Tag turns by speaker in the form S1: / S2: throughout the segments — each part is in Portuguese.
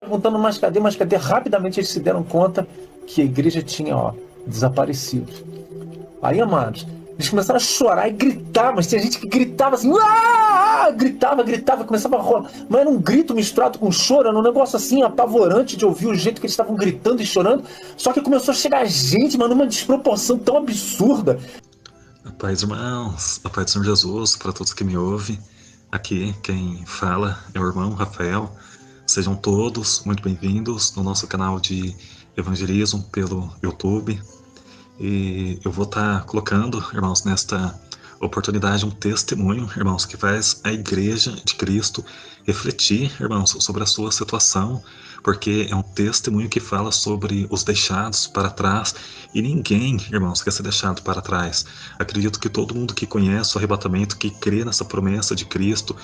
S1: Perguntando mais cadê, mas cadê? Rapidamente eles se deram conta que a igreja tinha, desaparecido. Aí, amados, eles começaram a chorar e gritar, mas tinha gente que gritava assim, gritava, começava a rolar. Mas era um grito misturado com choro, era um negócio assim apavorante de ouvir o jeito que eles estavam gritando e chorando. Só que começou a chegar gente, mas numa desproporção tão absurda.
S2: A paz, irmãos, a paz do Senhor Jesus, para todos que me ouvem. Aqui quem fala é o irmão Rafael. Sejam todos muito bem-vindos no nosso canal de evangelismo pelo YouTube. E eu vou estar colocando, irmãos, nesta oportunidade um testemunho, irmãos, que faz a Igreja de Cristo refletir, irmãos, sobre a sua situação, porque é um testemunho que fala sobre os deixados para trás, e ninguém, irmãos, quer ser deixado para trás. Acredito que todo mundo que conhece o arrebatamento, que crê nessa promessa de Cristo,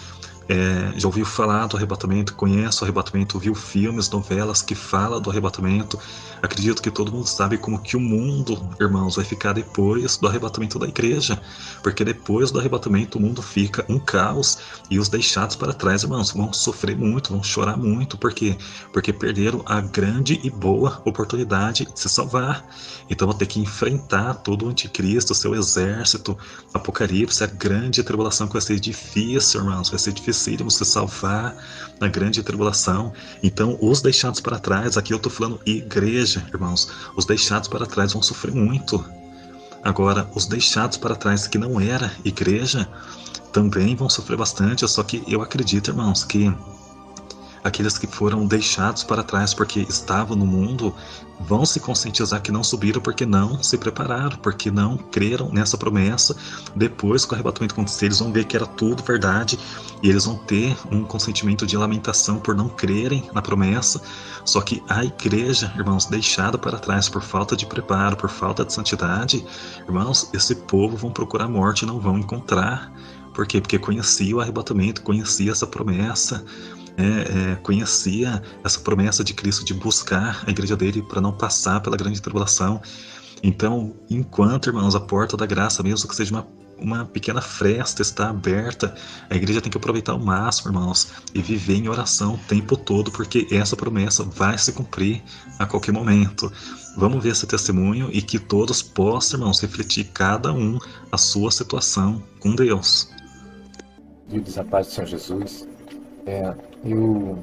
S2: já ouviu falar do arrebatamento, conhece o arrebatamento, viu filmes, novelas que falam do arrebatamento. Acredito que todo mundo sabe como que o mundo, irmãos, vai ficar depois do arrebatamento da igreja, porque depois do arrebatamento o mundo fica um caos, e os deixados para trás, irmãos, vão sofrer muito, vão chorar muito. Por quê? Porque perderam a grande e boa oportunidade de se salvar. Então vão ter que enfrentar todo o anticristo, seu exército, Apocalipse, a grande tribulação, que vai ser difícil, irmãos, vai ser difícil se salvar na grande tribulação. Então os deixados para trás, aqui eu estou falando igreja, irmãos, os deixados para trás vão sofrer muito. Agora, os deixados para trás que não era igreja também vão sofrer bastante. Só que eu acredito, irmãos, que aqueles que foram deixados para trás porque estavam no mundo vão se conscientizar que não subiram porque não se prepararam, porque não creram nessa promessa. Depois que o arrebatamento acontecer, eles vão ver que era tudo verdade, e eles vão ter um consentimento de lamentação por não crerem na promessa. Só que a igreja, irmãos, deixada para trás por falta de preparo, por falta de santidade, irmãos, esse povo vão procurar morte e não vão encontrar. Por quê? Porque conhecia o arrebatamento, conhecia essa promessa, conhecia essa promessa de Cristo de buscar a igreja dele para não passar pela grande tribulação. Então, enquanto, irmãos, a porta da graça, mesmo que seja uma pequena fresta, está aberta, a igreja tem que aproveitar ao máximo, irmãos, e viver em oração o tempo todo, porque essa promessa vai se cumprir a qualquer momento. Vamos ver esse testemunho e que todos possam, irmãos, refletir cada um a sua situação com Deus.
S1: Queridos, a paz do Senhor Jesus. Eu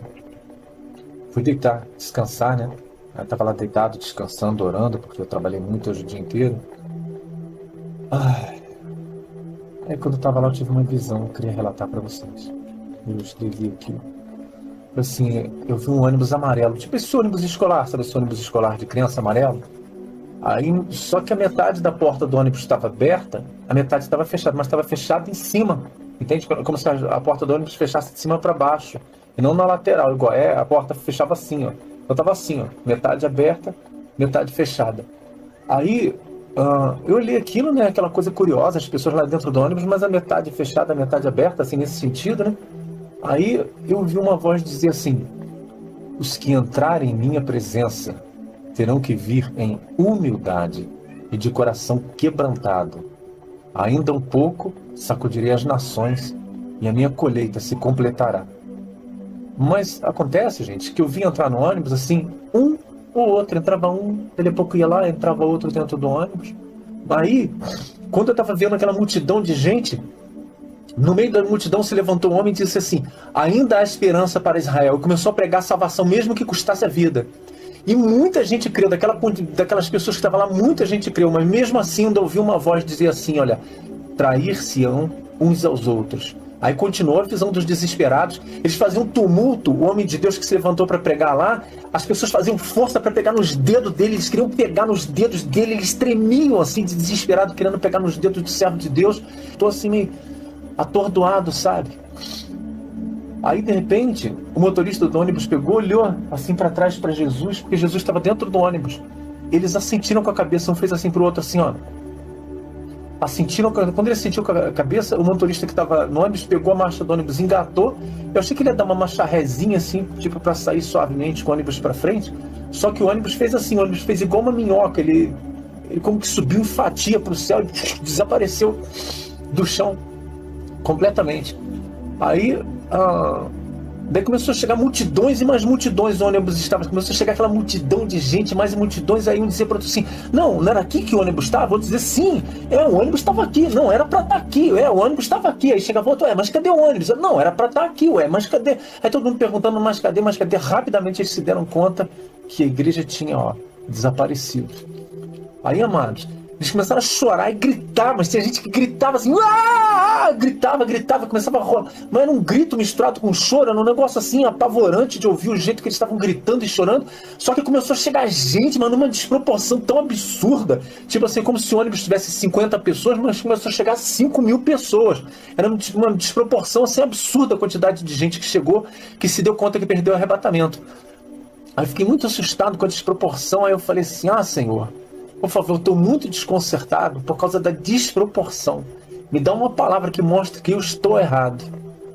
S1: fui deitar, descansar, né? Eu estava lá deitado, descansando, orando, porque eu trabalhei muito hoje o dia inteiro. Aí quando eu estava lá eu tive uma visão, eu queria relatar para vocês. Eu escrevi aqui. Assim, eu vi um ônibus amarelo, tipo esse ônibus escolar, sabe esse ônibus escolar de criança amarelo? Aí, só que a metade da porta do ônibus estava aberta, a metade estava fechada, mas estava fechada em cima. Entende? Como se a porta do ônibus fechasse de cima para baixo, e não na lateral, igual a porta fechava assim, ó. Eu tava assim, ó, metade aberta, metade fechada. Aí, eu olhei aquilo, né, aquela coisa curiosa, as pessoas lá dentro do ônibus, mas a metade fechada, a metade aberta, assim, nesse sentido, né? Aí eu vi uma voz dizer assim: os que entrarem em minha presença terão que vir em humildade e de coração quebrantado. Ainda um pouco sacudirei as nações e a minha colheita se completará. Mas acontece, gente, que eu vim entrar no ônibus assim, um ou outro, entrava um, daqui a pouco ia lá, entrava outro dentro do ônibus. Aí, quando eu estava vendo aquela multidão de gente, no meio da multidão se levantou um homem e disse assim: ainda há esperança para Israel. E começou a pregar salvação, mesmo que custasse a vida. E muita gente creu, daquelas pessoas que estavam lá, muita gente creu, mas mesmo assim ainda ouviu uma voz dizer assim: olha, trair-se-ão uns aos outros. Aí continuou a visão dos desesperados, eles faziam tumulto, o homem de Deus que se levantou para pregar lá, as pessoas faziam força para pegar nos dedos dele, eles queriam pegar nos dedos dele, eles tremiam assim de desesperado, querendo pegar nos dedos do servo de Deus. Estou assim meio atordoado, sabe? Aí de repente o motorista do ônibus pegou, olhou assim para trás para Jesus, porque Jesus estava dentro do ônibus. Eles assentiram com a cabeça, um fez assim pro outro assim, ó. sentiram, quando ele sentiu com a cabeça, o motorista que estava no ônibus pegou a marcha do ônibus, engatou. Eu achei que ele ia dar uma marcha rezinha assim, tipo para sair suavemente com o ônibus para frente. Só que o ônibus fez assim, o ônibus fez igual uma minhoca. Ele como que subiu em fatia para o céu e desapareceu do chão completamente. Aí, daí começou a chegar multidões e mais multidões. O ônibus estava, começou a chegar aquela multidão de gente, mais multidões. Aí um dizia para outro assim: não era aqui que o ônibus estava? Outro dizia: sim, o ônibus estava aqui. Não, era para estar aqui. O ônibus estava aqui. Aí chegava outro: mas cadê o ônibus? Não, era para estar aqui. Mas cadê? Aí todo mundo perguntando: mas cadê? Mas cadê? Rapidamente eles se deram conta que a igreja tinha desaparecido. Aí, amados, eles começaram a chorar e gritar, mas tinha gente que gritava assim, gritava, começava a rolar. Mas era um grito misturado com choro, era um negócio assim apavorante de ouvir o jeito que eles estavam gritando e chorando. Só que começou a chegar gente, mas numa desproporção tão absurda. Tipo assim, como se o ônibus tivesse 50 pessoas, mas começou a chegar a 5.000 pessoas. Era uma desproporção assim absurda a quantidade de gente que chegou, que se deu conta que perdeu o arrebatamento. Aí eu fiquei muito assustado com a desproporção. Aí eu falei assim: Senhor, por favor, eu estou muito desconcertado por causa da desproporção. Me dá uma palavra que mostre que eu estou errado,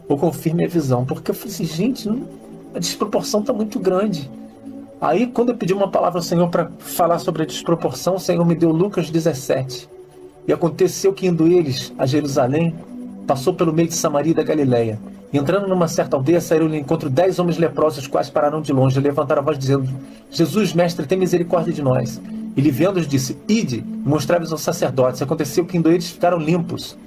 S1: ou confirme a visão. Porque eu falei assim: gente, a desproporção está muito grande. Aí, quando eu pedi uma palavra ao Senhor para falar sobre a desproporção, o Senhor me deu Lucas 17. E aconteceu que, indo eles a Jerusalém, passou pelo meio de Samaria e da Galileia. E entrando numa certa aldeia, saíram ao encontro 10 homens leprosos, os quais pararam de longe e levantaram a voz dizendo: Jesus, mestre, tem misericórdia de nós. Ele, vendo-os, disse: ide, e mostrai-vos aos sacerdotes. Aconteceu que indo eles ficaram limpos.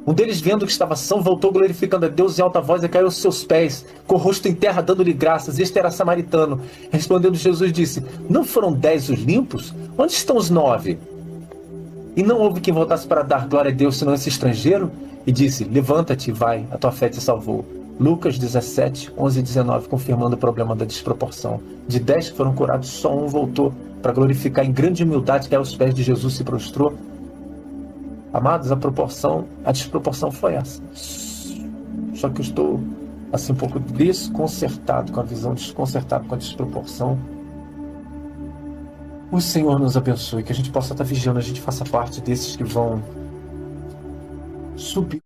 S1: Um deles, vendo que estava são, voltou glorificando a Deus em alta voz e caiu aos seus pés, com o rosto em terra, dando-lhe graças. Este era samaritano. Respondendo Jesus, disse: não foram 10 os limpos? Onde estão os 9? E não houve quem voltasse para dar glória a Deus, senão esse estrangeiro? E disse: levanta-te e vai, a tua fé te salvou. Lucas 17, 11 e 19, confirmando o problema da desproporção. De 10 que foram curados, só um voltou para glorificar em grande humildade, que aos pés de Jesus se prostrou. Amados, a desproporção foi essa. Só que eu estou assim um pouco desconcertado com a visão, desconcertado com a desproporção. O Senhor nos abençoe, que a gente possa estar vigiando, a gente faça parte desses que vão subir.